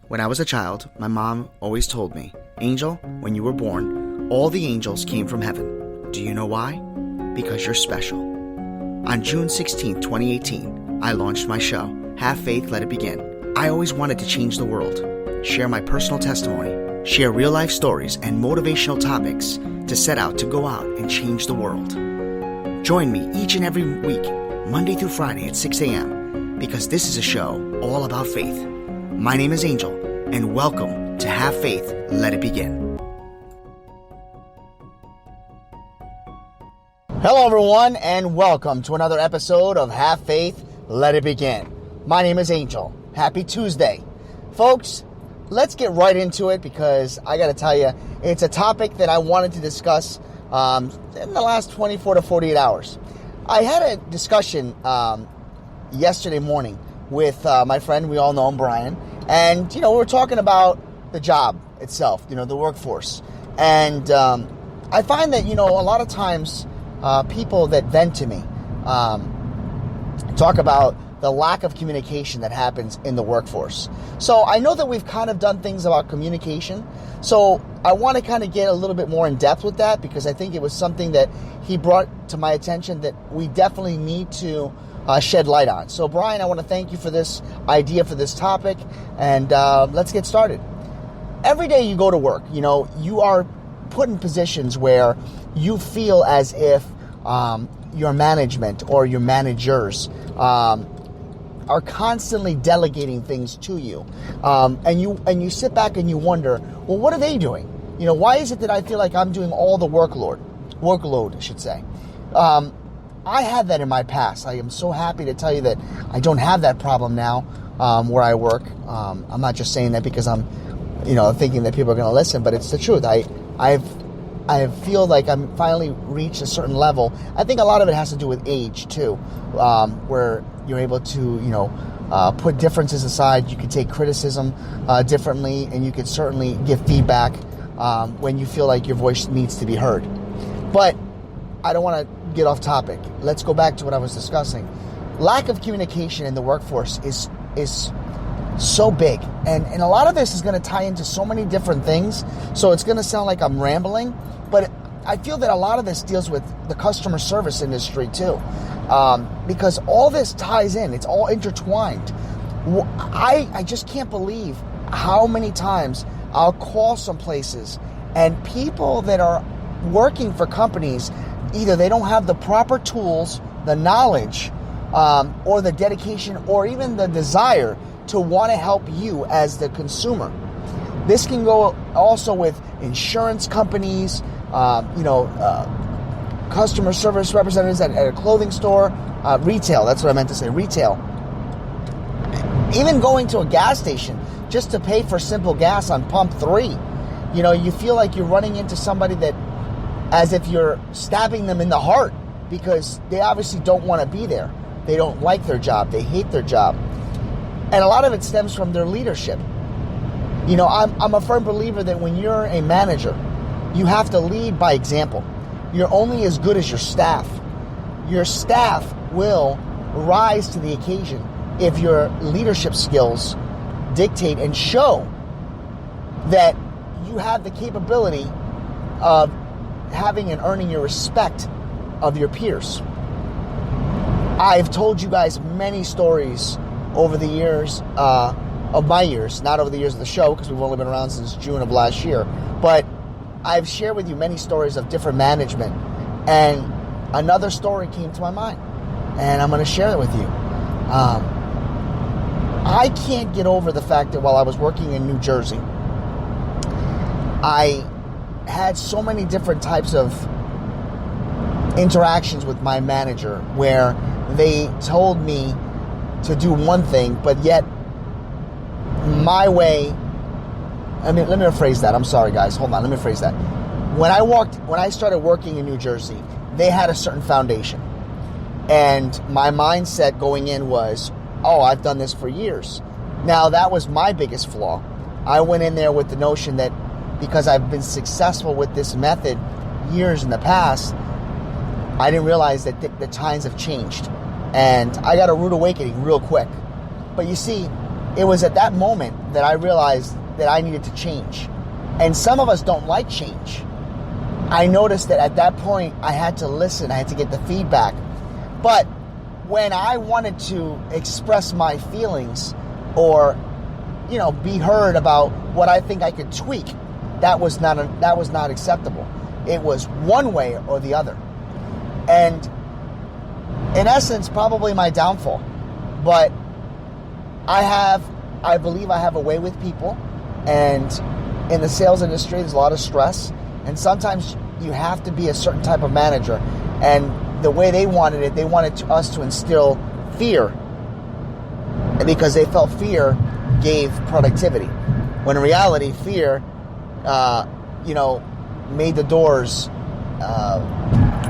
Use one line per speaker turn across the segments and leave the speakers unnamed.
When I was a child, my mom always told me, Angel, when you were born, all the angels came from heaven. Do you know why? Because you're special. On June 16, 2018, I launched my show, Have Faith, Let It Begin. I always wanted to change the world, share my personal testimony, share real-life stories and motivational topics to set out to go out and change the world. Join me each and every week, Monday through Friday at 6 a.m., because this is a show all about faith. My name is Angel, and welcome to Have Faith, Let It Begin. Hello, everyone, and welcome to another episode of Have Faith, Let It Begin. My name is Angel. Happy Tuesday. Folks, let's get right into it because I got to tell you, it's a topic that I wanted to discuss in the last 24 to 48 hours. I had a discussion yesterday morning with my friend, we all know him, Brian, and, we were talking about the job itself, the workforce. And I find that, a lot of times people that vent to me talk about the lack of communication that happens in the workforce. So I know that we've kind of done things about communication. So I want to kind of get a little bit more in depth with that because I think it was something that he brought to my attention that we definitely need to shed light on. So Brian, I want to thank you for this idea for this topic, and let's get started. Every day you go to work, you are put in positions where you feel as if your management or your managers are constantly delegating things to you, and you sit back and you wonder, well, what are they doing? Why is it that I feel like I'm doing all the workload, I should say. I had that in my past. I am so happy to tell you that I don't have that problem now where I work. I'm not just saying that because I'm, thinking that people are going to listen, but it's the truth. I feel like I'm finally reached a certain level. I think a lot of it has to do with age too, where you're able to, put differences aside. You can take criticism differently, and you can certainly give feedback when you feel like your voice needs to be heard. But I don't want to get off topic. Let's go back to what I was discussing. Lack of communication in the workforce is so big. And a lot of this is going to tie into so many different things. So it's going to sound like I'm rambling, but I feel that a lot of this deals with the customer service industry too. Because all this ties in. It's all intertwined. I just can't believe how many times I'll call some places and people that are working for companies, either they don't have the proper tools, the knowledge, or the dedication, or even the desire to want to help you as the consumer. This can go also with insurance companies, customer service representatives at a clothing store, retail, that's what I meant to say, retail. Even going to a gas station just to pay for simple gas on pump 3. You feel like you're running into somebody that, as if you're stabbing them in the heart because they obviously don't want to be there. They don't like their job. They hate their job. And a lot of it stems from their leadership. I'm a firm believer that when you're a manager, you have to lead by example. You're only as good as your staff. Your staff will rise to the occasion if your leadership skills dictate and show that you have the capability of having and earning your respect of your peers. I've told you guys many stories over the years of my years, not over the years of the show because we've only been around since June of last year, but I've shared with you many stories of different management, and another story came to my mind, and I'm going to share it with you. I can't get over the fact that while I was working in New Jersey, I had so many different types of interactions with my manager where they told me to do one thing, but yet my way, let me rephrase that. I'm sorry, guys. Hold on. Let me rephrase that. When I started working in New Jersey, they had a certain foundation. And my mindset going in was, I've done this for years. Now, that was my biggest flaw. I went in there with the notion that because I've been successful with this method years in the past, I didn't realize that the times have changed. And I got a rude awakening real quick. But you see, it was at that moment that I realized that I needed to change. And some of us don't like change. I noticed that at that point, I had to listen. I had to get the feedback. But when I wanted to express my feelings or, be heard about what I think I could tweak, that was not acceptable. It was one way or the other. And in essence, probably my downfall. But I believe I have a way with people. And in the sales industry, there's a lot of stress. And sometimes you have to be a certain type of manager. And the way they wanted us to instill fear. Because they felt fear gave productivity. When in reality, fear, made the doors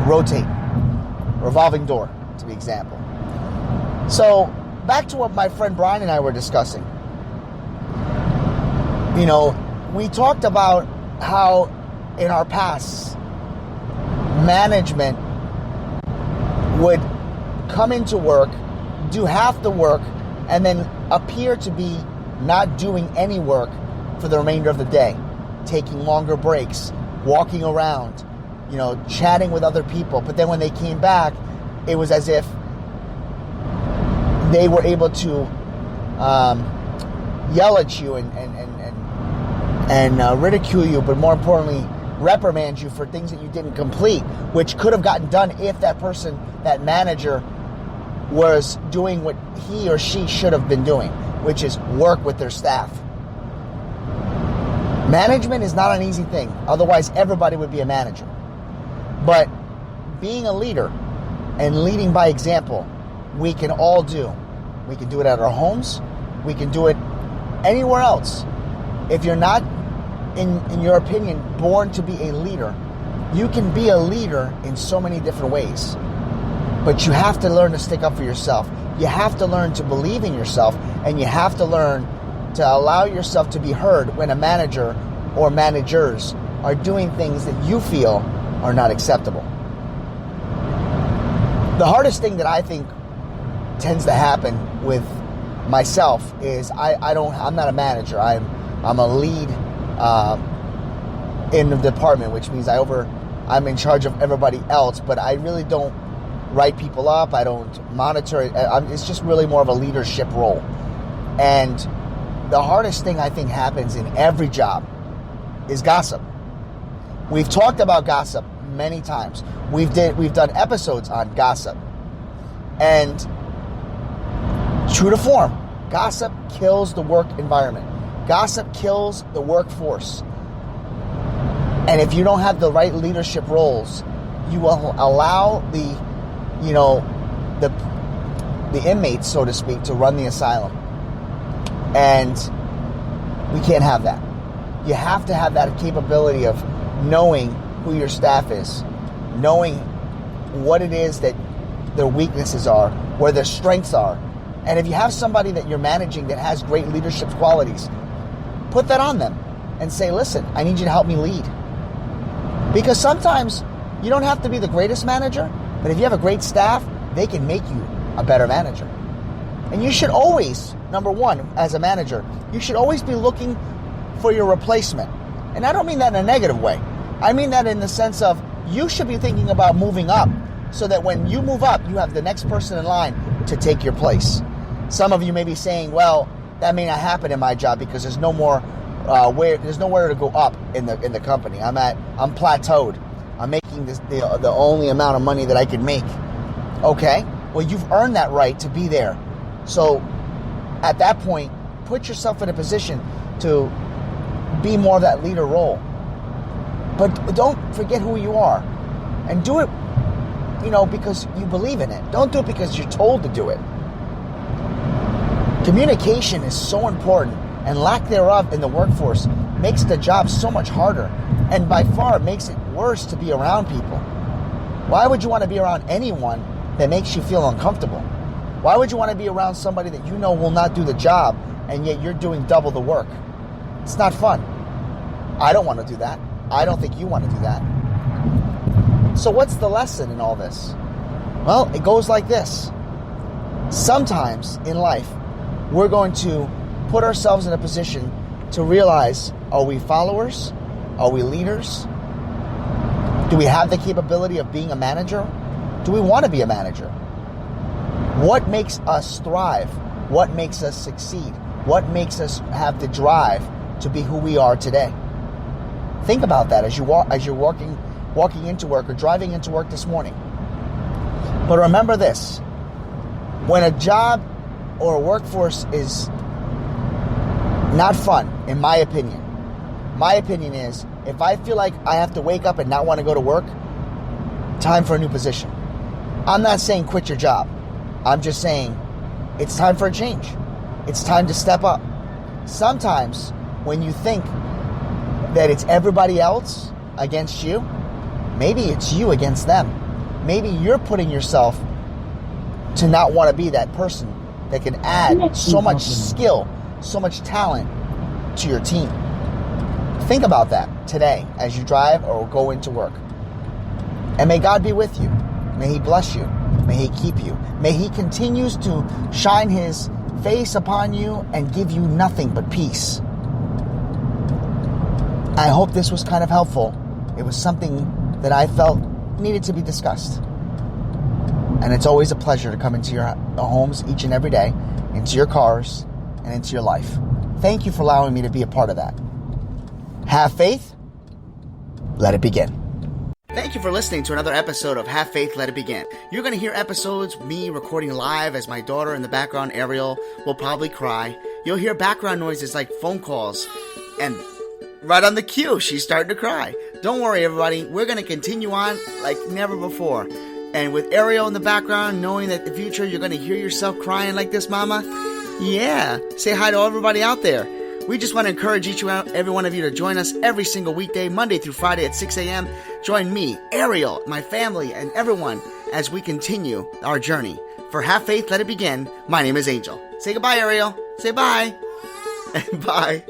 rotate. Revolving door, to be example. So, back to what my friend Brian and I were discussing. We talked about how in our past, management would come into work, do half the work, and then appear to be not doing any work for the remainder of the day, taking longer breaks, walking around, chatting with other people. But then when they came back, it was as if they were able to yell at you and ridicule you, but more importantly, reprimand you for things that you didn't complete, which could have gotten done if that person, that manager, was doing what he or she should have been doing, which is work with their staff. Management is not an easy thing. Otherwise, everybody would be a manager. But being a leader and leading by example, we can all do. We can do it at our homes. We can do it anywhere else. If you're not, in your opinion, born to be a leader, you can be a leader in so many different ways. But you have to learn to stick up for yourself. You have to learn to believe in yourself, and you have to learn to allow yourself to be heard when a manager or managers are doing things that you feel are not acceptable. The hardest thing that I think tends to happen with myself is I'm not a manager. I'm a lead in the department, which means I'm in charge of everybody else, but I really don't write people up. I don't monitor it. It's just really more of a leadership role. And the hardest thing I think happens in every job is gossip. We've talked about gossip many times. We've done episodes on gossip. And true to form, gossip kills the work environment. Gossip kills the workforce. And if you don't have the right leadership roles, you will allow the inmates, so to speak, to run the asylum. And we can't have that. You have to have that capability of knowing who your staff is, knowing what it is that their weaknesses are, where their strengths are. And if you have somebody that you're managing that has great leadership qualities, put that on them and say, listen, I need you to help me lead. Because sometimes you don't have to be the greatest manager, but if you have a great staff, they can make you a better manager. And you should always, number one, as a manager, you should always be looking for your replacement. And I don't mean that in a negative way. I mean that in the sense of you should be thinking about moving up so that when you move up, you have the next person in line to take your place. Some of you may be saying, well, that may not happen in my job because there's no more there's nowhere to go up in the company. I'm plateaued. I'm making the only amount of money that I can make. Okay, well, you've earned that right to be there. So at that point, put yourself in a position to be more of that leader role. But don't forget who you are. And do it, because you believe in it. Don't do it because you're told to do it. Communication is so important, and lack thereof in the workforce makes the job so much harder, and by far makes it worse to be around people. Why would you want to be around anyone that makes you feel uncomfortable? Why would you want to be around somebody that you know will not do the job, and yet you're doing double the work? It's not fun. I don't want to do that. I don't think you want to do that. So what's the lesson in all this? Well, it goes like this. Sometimes in life, we're going to put ourselves in a position to realize, are we followers? Are we leaders? Do we have the capability of being a manager? Do we want to be a manager? What makes us thrive? What makes us succeed? What makes us have the drive to be who we are today? Think about that as you're walking into work or driving into work this morning. But remember this, when a job or a workforce is not fun, in my opinion is, if I feel like I have to wake up and not want to go to work, time for a new position. I'm not saying quit your job. I'm just saying it's time for a change. It's time to step up. Sometimes when you think that it's everybody else against you, maybe it's you against them. Maybe you're putting yourself to not want to be that person that can add so much skill, so much talent to your team. Think about that today as you drive or go into work. And may God be with you. May He bless you. May He keep you. May He continues to shine His face upon you and give you nothing but peace. I hope this was kind of helpful. It was something that I felt needed to be discussed. And it's always a pleasure to come into your homes each and every day, into your cars, and into your life. Thank you for allowing me to be a part of that. Have faith. Let it begin. Thank you for listening to another episode of Have Faith, Let It Begin. You're going to hear episodes, me recording live as my daughter in the background, Ariel, will probably cry. You'll hear background noises like phone calls. And right on the cue, she's starting to cry. Don't worry, everybody. We're going to continue on like never before. And with Ariel in the background, knowing that in the future you're going to hear yourself crying like this, Mama, yeah, say hi to everybody out there. We just want to encourage every one of you to join us every single weekday, Monday through Friday at 6 a.m. Join me, Ariel, my family, and everyone as we continue our journey. For Have Faith, Let It Begin, my name is Angel. Say goodbye, Ariel. Say bye. Bye.